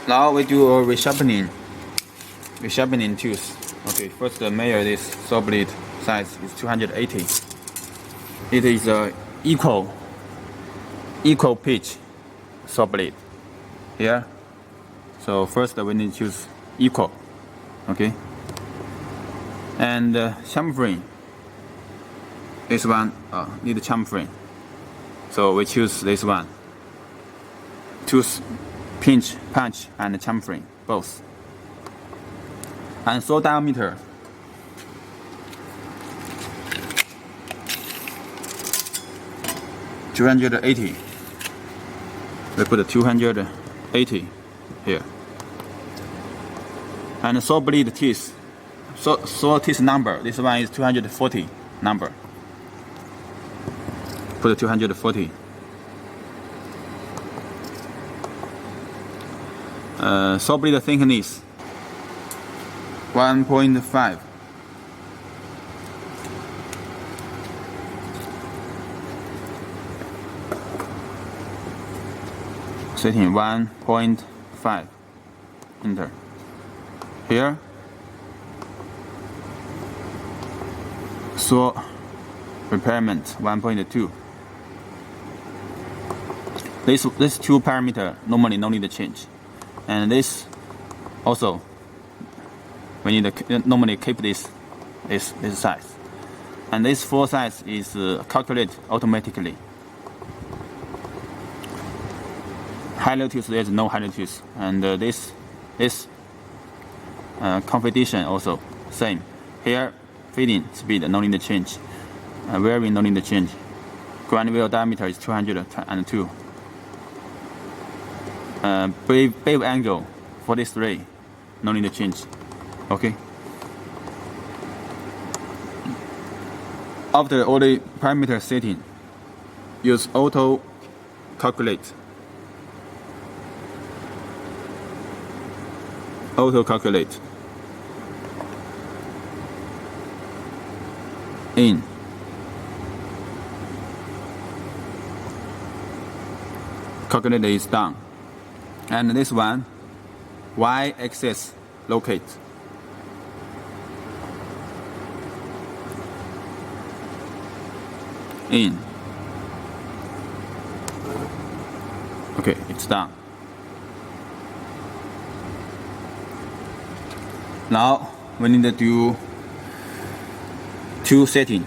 Now we do a resharpening tools. Okay, first measure this saw blade size is 280. It is a equal pitch saw blade here. So first we need to choose equal. Okay. And chamfer. This one need chamfer. So we choose this one. Choose pinch, punch, and chamfer both. And saw diameter. $280. We put 280 here. And saw blade teeth. Saw teeth number. This one is 240 number. Put 240. Saw blade thickness 1.5. Setting 1.5. Enter. Here. Saw repairment 1.2. This two parameter normally no need to change, and this also we need to normally keep this size, and this four size is calculated automatically. Higher tooth there is no higher tooth, and this configuration also same. Here feeding speed no need to change, wearing no need to change. Ground wheel diameter is 202. Bevel angle 43, no need to change. Okay. After all the parameter setting, use auto calculate. Auto calculate. In. Calculate is done. And this one, y-axis locate. In. Okay, it's done. Now we need to do two settings.